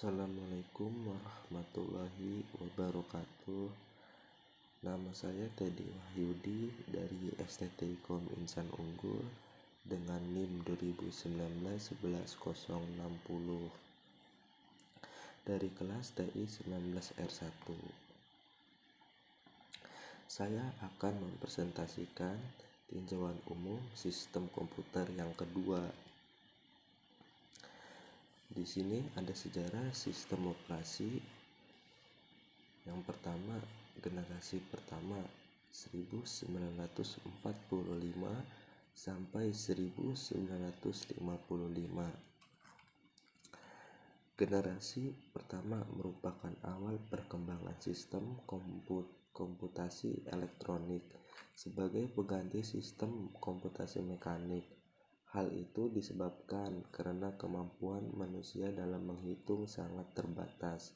Assalamualaikum warahmatullahi wabarakatuh. Nama saya Teddy Wahyudi dari STT Kom Insan Unggul dengan NIM 2019-11060 dari kelas TI 19R1. Saya akan mempresentasikan tinjauan umum sistem komputer yang kedua. Di sini ada sejarah sistem operasi. Yang pertama, generasi pertama 1945 sampai 1955. Generasi pertama merupakan awal perkembangan sistem komputasi elektronik sebagai pengganti sistem komputasi mekanik. Hal itu disebabkan karena kemampuan manusia dalam menghitung sangat terbatas.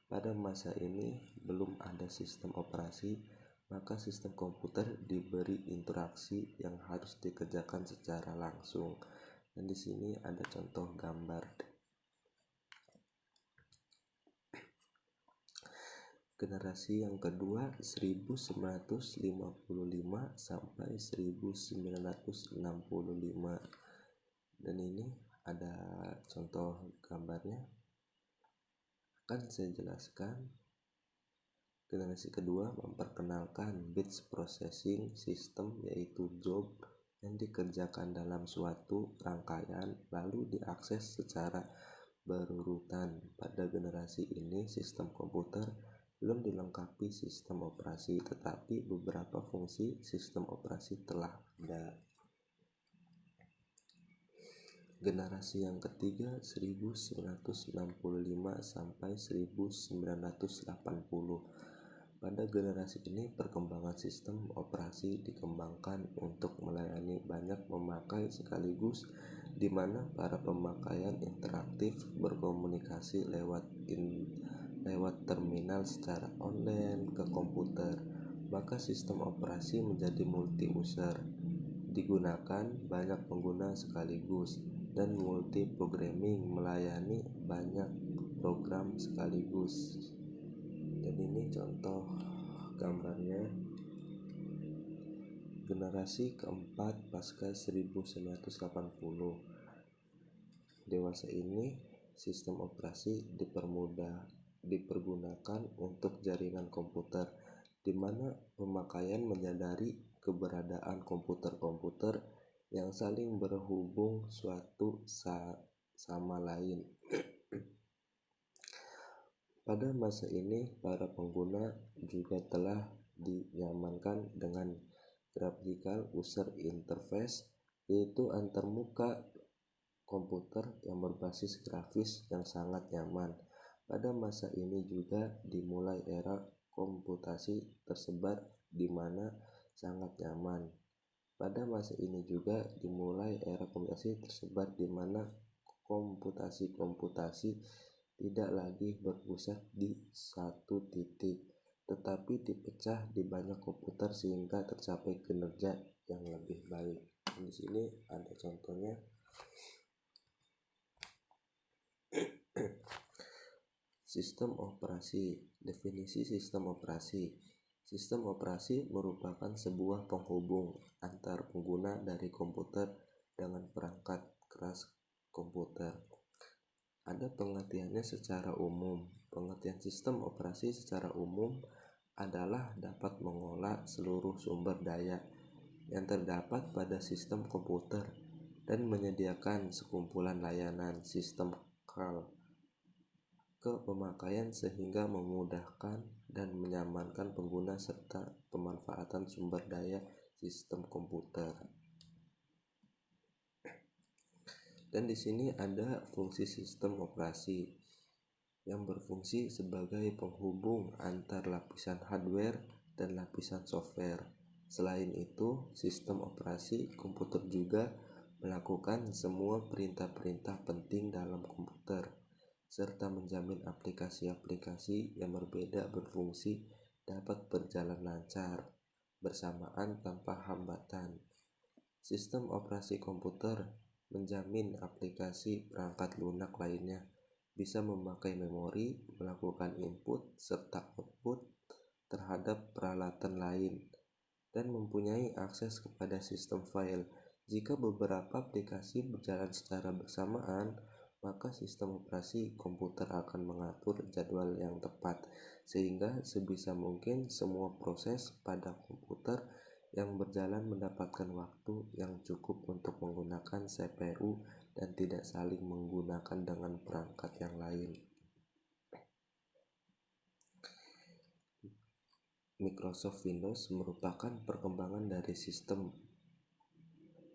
Pada masa ini belum ada sistem operasi, maka sistem komputer diberi interaksi yang harus dikerjakan secara langsung. Dan di sini ada contoh gambar. Generasi yang kedua 1955 sampai 1965. Dan ini ada contoh gambarnya. Akan saya jelaskan. Generasi kedua memperkenalkan bits processing system, yaitu job yang dikerjakan dalam suatu rangkaian lalu diakses secara berurutan. Pada generasi ini sistem komputer belum dilengkapi sistem operasi, tetapi beberapa fungsi sistem operasi telah ada. Generasi yang ketiga 1965 sampai 1980. Pada generasi ini perkembangan sistem operasi dikembangkan untuk melayani banyak pemakai sekaligus, di mana para pemakaian interaktif berkomunikasi lewat terminal secara online ke komputer. Maka sistem operasi menjadi multi-user, digunakan banyak pengguna sekaligus, dan multi-programming melayani banyak program sekaligus. Dan ini contoh gambarnya. Generasi keempat pasca 1980. Dewasa ini sistem operasi dipergunakan untuk jaringan komputer, di mana pemakaian menyadari keberadaan komputer-komputer yang saling berhubung suatu sama lain. Pada masa ini para pengguna juga telah dinyamankan dengan graphical user interface, yaitu antarmuka komputer yang berbasis grafis yang sangat nyaman. Pada masa ini juga dimulai era komputasi tersebar di mana sangat nyaman. Pada masa ini juga dimulai era komputasi tersebar di mana komputasi tidak lagi berpusat di satu titik, tetapi dipecah di banyak komputer sehingga tercapai kinerja yang lebih baik. Di sini ada contohnya. Sistem operasi. Definisi sistem operasi. Sistem operasi merupakan sebuah penghubung antar pengguna dari komputer dengan perangkat keras komputer. Ada pengertiannya secara umum. Pengertian sistem operasi secara umum adalah dapat mengolah seluruh sumber daya yang terdapat pada sistem komputer dan menyediakan sekumpulan layanan sistem call ke pemakaian sehingga memudahkan dan menyamankan pengguna serta pemanfaatan sumber daya sistem komputer. Dan di sini ada fungsi sistem operasi yang berfungsi sebagai penghubung antar lapisan hardware dan lapisan software. Selain itu, sistem operasi komputer juga melakukan semua perintah-perintah penting dalam komputer, serta menjamin aplikasi-aplikasi yang berbeda berfungsi dapat berjalan lancar bersamaan tanpa hambatan. Sistem operasi komputer menjamin aplikasi perangkat lunak lainnya bisa memakai memori, melakukan input serta output terhadap peralatan lain, dan mempunyai akses kepada sistem file. Jika beberapa aplikasi berjalan secara bersamaan, maka sistem operasi komputer akan mengatur jadwal yang tepat, sehingga sebisa mungkin semua proses pada komputer yang berjalan mendapatkan waktu yang cukup untuk menggunakan CPU dan tidak saling menggunakan dengan perangkat yang lain. Microsoft Windows merupakan perkembangan dari sistem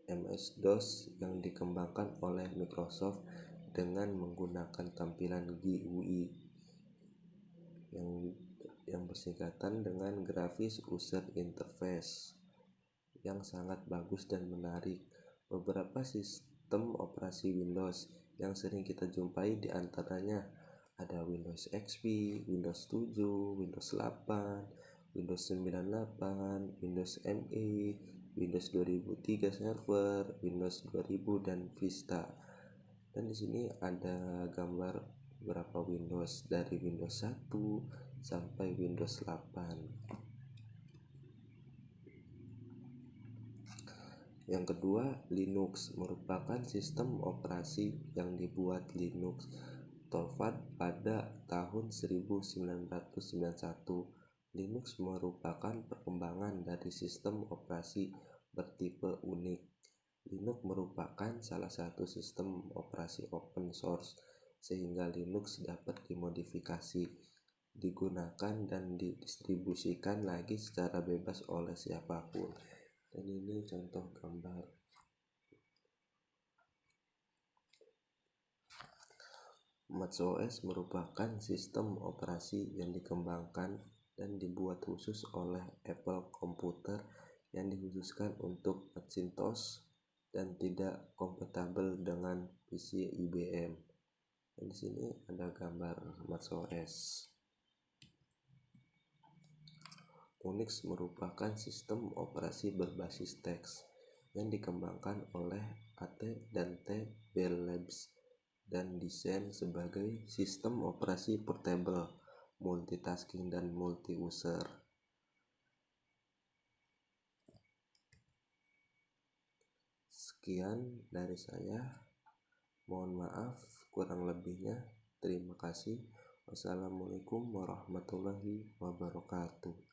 MS-DOS yang dikembangkan oleh Microsoft dengan menggunakan tampilan GUI yang bersingkatan dengan Graphics User Interface yang sangat bagus dan menarik. Beberapa sistem operasi Windows yang sering kita jumpai diantaranya ada Windows XP, Windows 7, Windows 8, Windows 98, Windows ME, Windows 2003 Server, Windows 2000 dan Vista. Dan di sini ada gambar beberapa Windows dari Windows 1 sampai Windows 8. Yang kedua, Linux merupakan sistem operasi yang dibuat Linus Torvalds pada tahun 1991. Linux merupakan perkembangan dari sistem operasi bertipe Unix. Linux merupakan salah satu sistem operasi open source, sehingga Linux dapat dimodifikasi, digunakan dan didistribusikan lagi secara bebas oleh siapapun. Dan ini contoh gambar. macOS merupakan sistem operasi yang dikembangkan dan dibuat khusus oleh Apple Computer yang dikhususkan untuk Macintosh dan tidak kompatibel dengan PC IBM. Dan di sini ada gambar macOS. Unix merupakan sistem operasi berbasis teks yang dikembangkan oleh AT dan T Bell Labs dan desain sebagai sistem operasi portable, multitasking dan multi-user. Sekian dari saya. Mohon maaf kurang lebihnya. Terima kasih. Wassalamualaikum warahmatullahi wabarakatuh.